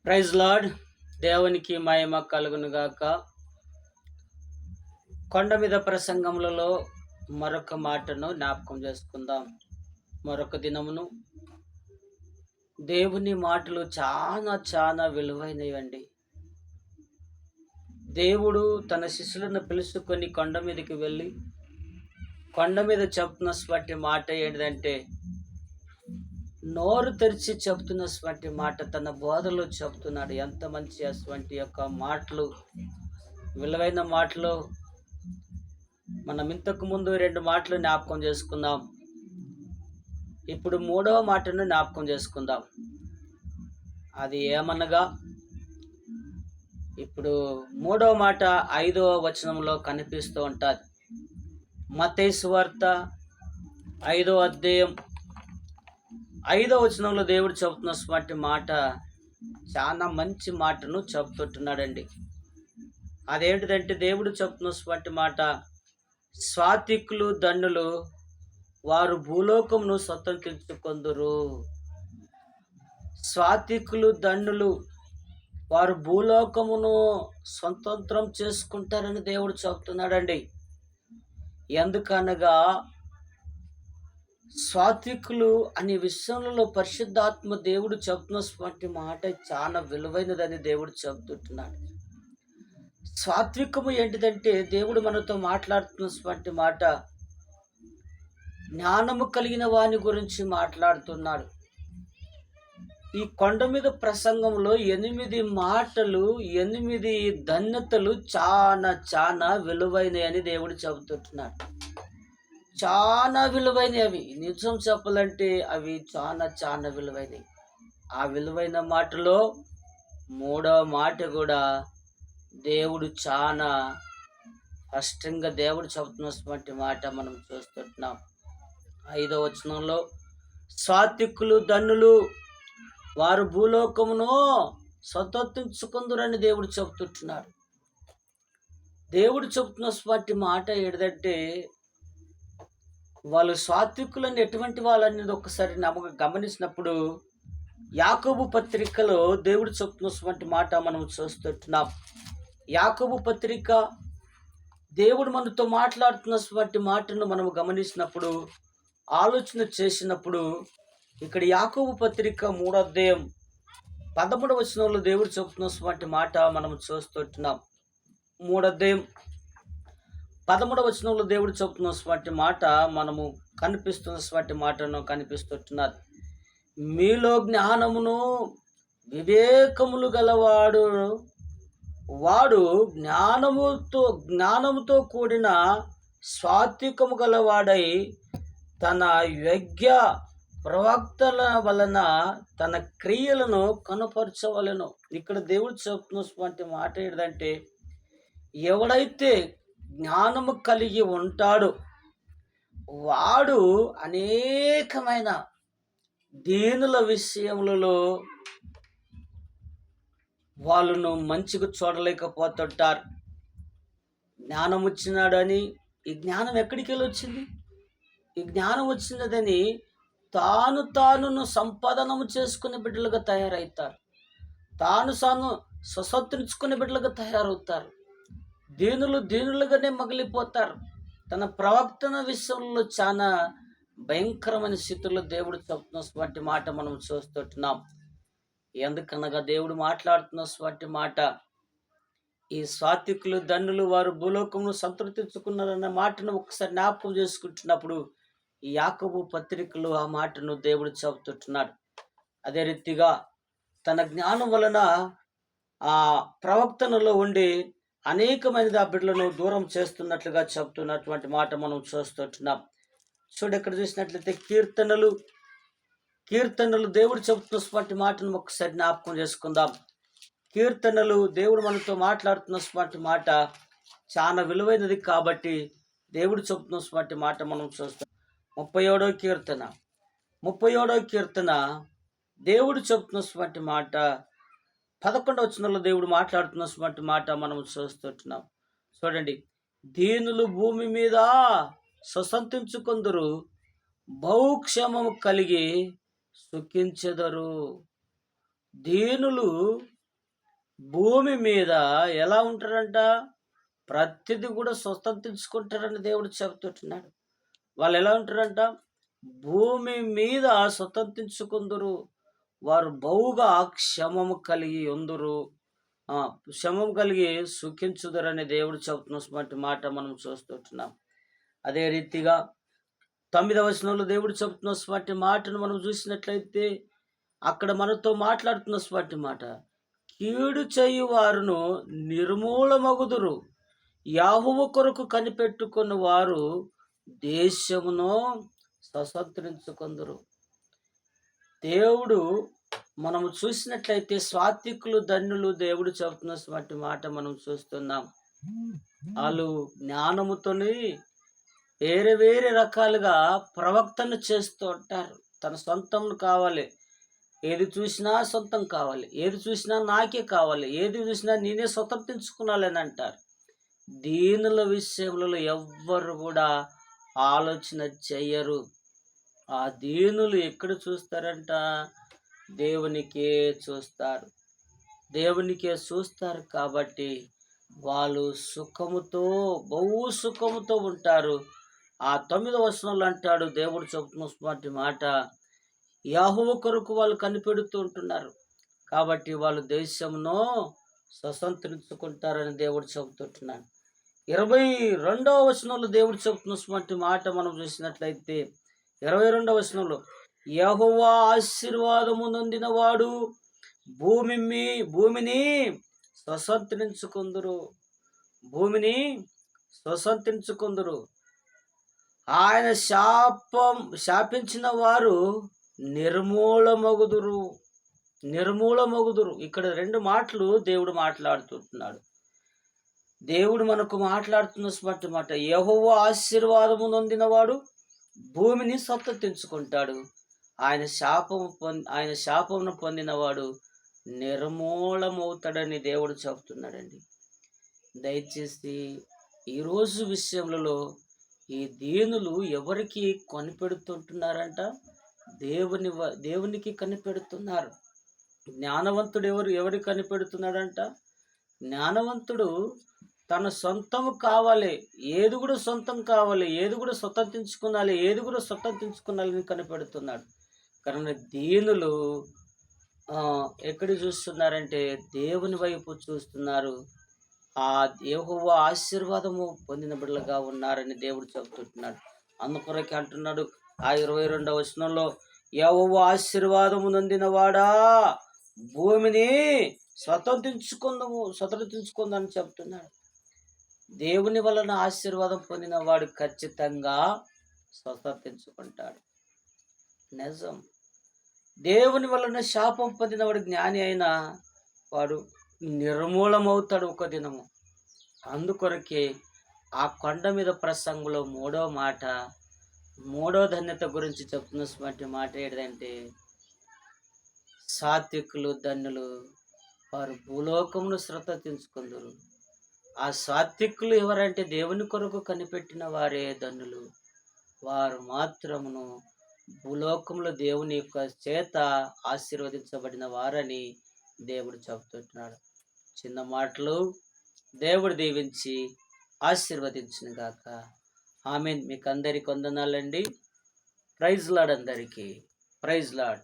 Praise lord. దేవునికి మహిమ కలుగును గాక. కొండ మీద ప్రసంగములలో మరొక మాటను జ్ఞాపకం చేసుకుందాం. మరొక దినమును దేవుని మాటలు చాలా చాలా విలువైనవండి. దేవుడు తన శిష్యులను పిలుచుకొని కొండ మీదకి వెళ్ళి కొండ మీద చెప్తున్నటువంటి మాట ఏంటంటే, నోరు తెరిచి చెప్తున్నటువంటి మాట తన బోధలో చెప్తున్నాడు. ఎంత మంచి అటువంటి యొక్క మాటలు, విలువైన మాటలు. మనం ఇంతకు ముందు 2 మాటలు జ్ఞాపకం చేసుకుందాం. ఇప్పుడు 3వ మాటను జ్ఞాపకం చేసుకుందాం. అది ఏమనగా, ఇప్పుడు 3వ మాట 5వ వచనంలో కనిపిస్తూ ఉంటుంది. మత్తయి సువార్త 5వ అధ్యాయం 5వ వచనంలో దేవుడు చెబుతున్నటువంటి మాట చాలా మంచి మాటను చెబుతుంటున్నాడండి. అదేంటిదంటే, దేవుడు చెబుతున్నటువంటి మాట, స్వాతికులు ధన్యులు, వారు భూలోకమును స్వతంత్రించుకొందురు. స్వాతికులు ధన్యులు, వారు భూలోకమును స్వతంత్రం చేసుకుంటారని దేవుడు చెబుతున్నాడండి. ఎందుకనగా స్వాతికులు అనే విషయంలో పరిశుద్ధాత్మ దేవుడు చెబుతున్నటువంటి మాట చాలా విలువైనదని దేవుడు చెబుతుంటున్నాడు. సాత్వికము ఏంటిదంటే, దేవుడు మనతో మాట్లాడుతున్నటువంటి మాట జ్ఞానము కలిగిన వాని గురించి మాట్లాడుతున్నాడు. ఈ కొండ మీద ప్రసంగంలో 8 మాటలు, 8 ధన్యతలు చాలా చాలా విలువైనవి అని దేవుడు చెబుతుంటున్నాడు. చాలా విలువైనవి అవి. నిజం చెప్పాలంటే అవి చాలా చాలా విలువైనవి. ఆ విలువైన మాటలో 3వ మాట కూడా దేవుడు చాలా స్పష్టంగా దేవుడు చెబుతున్నటువంటి మాట మనం చూస్తున్నాం. 5వ వచనంలో, స్వాతికులు ధన్యులు, వారు భూలోకమును స్వతంత్రించుకుందురని దేవుడు చెబుతుంటున్నాడు. దేవుడు చెబుతున్నటువంటి మాట ఏంటంటే, వాళ్ళు సాత్వికులని ఎటువంటి వాళ్ళనేది ఒకసారి గమనించినప్పుడు యాకోబు పత్రికలో దేవుడు చెప్తున్నటువంటి మాట మనం చూస్తున్నాం. యాకోబు పత్రిక దేవుడు మనతో మాట్లాడుతున్నటువంటి మాటను మనం గమనించినప్పుడు, ఆలోచన చేసినప్పుడు, ఇక్కడ యాకోబు పత్రిక 3వ అధ్యాయం 13వ వచనంలో దేవుడు చెప్తున్నటువంటి మాట మనం చూస్తున్నాం. 3వ అధ్యాయం 13వ వచనంలో దేవుడు చెప్తున్నటువంటి మాట మనము కనిపిస్తున్నారు. మీలో జ్ఞానమును వివేకములు గలవాడు, వాడు జ్ఞానముతో కూడిన సాత్వికము గలవాడై తన యజ్ఞ ప్రవక్తల వలన తన క్రియలను కనపరచవలెను. ఇక్కడ దేవుడు చెప్తున్నటువంటి మాట ఏంటంటే, ఎవడైతే జ్ఞానము కలిగి ఉంటాడో వాడు అనేకమైన దీనుల విషయములలో వాళ్ళను మంచిగా చూడలేకపోతుంటారు. జ్ఞానం వచ్చినాడని, ఈ జ్ఞానం ఎక్కడికి వెళ్ళి వచ్చింది? ఈ జ్ఞానం వచ్చినదని తాను సంపాదనము చేసుకునే బిడ్డలుగా తయారవుతారు. తాను స్వతంత్రించుకునే బిడ్డలుగా తయారవుతారు. దీనులుగానే మగిలిపోతారు. తన ప్రవర్తన విషయంలో చాలా భయంకరమైన స్థితిలో దేవుడు చెప్తున్నటువంటి మాట మనం చూస్తున్నాం. ఎందుకనగా దేవుడు మాట్లాడుతున్నటువంటి మాట, ఈ సాత్వికులు ధన్యులు, వారు భూలోకమును సంతృప్తించుకున్నారన్న మాటను ఒకసారి జ్ఞాపకం చేసుకుంటున్నప్పుడు ఈ యాకోబు పత్రికలో ఆ మాటను దేవుడు చెబుతుంటున్నాడు. అదే రీతిగా తన జ్ఞానం వలన ఆ ప్రవక్తనలో ఉండి అనేకమైన బిడ్డలను దూరం చేస్తున్నట్లుగా చెబుతున్నటువంటి మాట మనం చూస్తుంటున్నాం. చూడు, ఇక్కడ చూసినట్లయితే కీర్తనలు దేవుడు చెబుతున్నటువంటి మాటను ఒకసారి జ్ఞాపకం చేసుకుందాం. కీర్తనలు దేవుడు మనతో మాట్లాడుతున్నటువంటి మాట చాలా విలువైనది కాబట్టి దేవుడు చెబుతున్నటువంటి మాట మనం చూస్తాం. 37వ కీర్తన దేవుడు చెబుతున్నటువంటి మాట 11వ వచనంలో దేవుడు మాట్లాడుతున్నటువంటి మాట మనం చూస్తున్నాం. చూడండి, దీనులు భూమి మీద స్వతంత్రించుకొందురు, బహుక్షేమము కలిగి సుఖించెదరు. దీనులు భూమి మీద ఎలా ఉంటారంట? ప్రతిది కూడా స్వతంత్రించుకుంటారని దేవుడు చెబుతున్నాడు. వాళ్ళు ఎలా ఉంటారంట? భూమి మీద స్వతంత్రించుకుందురు. వారు బహుగా క్షమము కలిగి ఉందురు. క్షమం కలిగి సుఖించుదురని దేవుడు చెబుతున్నటువంటి మాట మనం చూస్తుంటున్నాం. అదే రీతిగా 9వ వచనంలో దేవుడు చెబుతున్నటువంటి మాటను మనం చూసినట్లయితే అక్కడ మనతో మాట్లాడుతున్నటువంటి మాట, కీడు చేయు వారును నిర్మూలమగుదురు, యాహోవా కొరకు కనిపెట్టుకున్న వారు దేశమును స్వతంత్రించుకొందురు. దేవుడు మనము చూసినట్లయితే సాత్వికులు ధన్యులు దేవుడు చెబుతున్నటువంటి మాట మనం చూస్తున్నాం. వాళ్ళు జ్ఞానముతోని వేరే వేరే రకాలుగా ప్రవక్తను చేస్తూ ఉంటారు. తన సొంతం కావాలి, ఏది చూసినా సొంతం కావాలి, ఏది చూసినా నాకే కావాలి, ఏది చూసినా నేనే స్వతంత్రించుకున్నాలని అంటారు. దీనుల విషయంలో ఎవ్వరు కూడా ఆలోచన చెయ్యరు. ఆ దీనులు ఎక్కడ చూస్తారంట? దేవునికే చూస్తారు. దేవునికే చూస్తారు కాబట్టి వాళ్ళు సుఖముతో, బహు సుఖముతో ఉంటారు. ఆ 9వ వచనంలో అంటాడు దేవుడు చెబుతున్నటువంటి మాట, యెహోవా కొరకు వాళ్ళు కనిపెడుతూ ఉంటున్నారు కాబట్టి వాళ్ళు దేశమును స్వతంత్రించుకుంటారని దేవుడు చెబుతుంటున్నాడు. 22వ వచనంలో దేవుడు చెబుతున్నటువంటి మాట మనం చూసినట్లయితే 22వ వచనంలో, యెహోవా ఆశీర్వాదము నొందిన వాడు భూమిని స్వతంత్రించుకుందురు. భూమిని స్వతంత్రించుకుందురు. ఆయన శాపించిన వారు నిర్మూలమగుదురు. ఇక్కడ 2 మాటలు దేవుడు మాట్లాడుతున్నాడు. దేవుడు మనకు మాట్లాడుతున్నటువంటి మాట, యెహోవా ఆశీర్వాదము నొందినవాడు భూమిని స్వతంత్రించుకుంటాడు, ఆయన శాపమును పొందినవాడు నిర్మూలమవుతాడని దేవుడు చెబుతున్నాడండి. దయచేసి ఈరోజు విషయంలో ఈ దీనులు ఎవరికి కనిపెడుతుంటున్నారంట? దేవునికి కనిపెడుతున్నారు. జ్ఞానవంతుడు ఎవరికి కనిపెడుతున్నాడంట? జ్ఞానవంతుడు తన సొంతం కావాలి, ఏది కూడా సొంతం కావాలి, ఏది కూడా స్వతంత్రించుకోవాలని కనిపెడుతున్నాడు. కానీ దీనులు ఎక్కడ చూస్తున్నారంటే దేవుని వైపు చూస్తున్నారు. ఆ యెహోవా ఆశీర్వాదము పొందిన బిడ్డలుగా ఉన్నారని దేవుడు చెబుతున్నాడు. అందుకొరకే అంటున్నాడు ఆ 22వ వచనంలో, యెహోవా ఆశీర్వాదము నొందినవాడా భూమిని స్వతంత్రించుకుందని చెప్తున్నాడు. దేవుని వలన ఆశీర్వాదం పొందిన వాడు ఖచ్చితంగా స్వతంత్రించుకుంటాడు. నిజం. దేవుని వలన శాపం పొందినవాడు జ్ఞాని అయినా వాడు నిర్మూలమవుతాడు ఒక దినము. అందుకొరకే ఆ కొండ మీద ప్రసంగంలో 3వ మాట, 3వ ధన్యత గురించి చెప్తున్నటువంటి మాట ఏంటంటే, సాత్వికులు ధన్యులు, వారు భూలోకమును స్వతంత్రించుకుందురు. ఆ సాత్వికులు ఎవరంటే దేవుని కొరకు కనిపెట్టిన వారే ధన్యులు. వారు మాత్రమును భూలోకంలో దేవుని యొక్క చేత ఆశీర్వదించబడిన వారని దేవుడు చెబుతున్నాడు. చిన్న మాటలు దేవుడు దీవించి ఆశీర్వదించును గాక. ఆమేన్. మీకు అందరికి వందనాలండి. ప్రైజ్ లార్డ్ అందరికీ. Praise lord.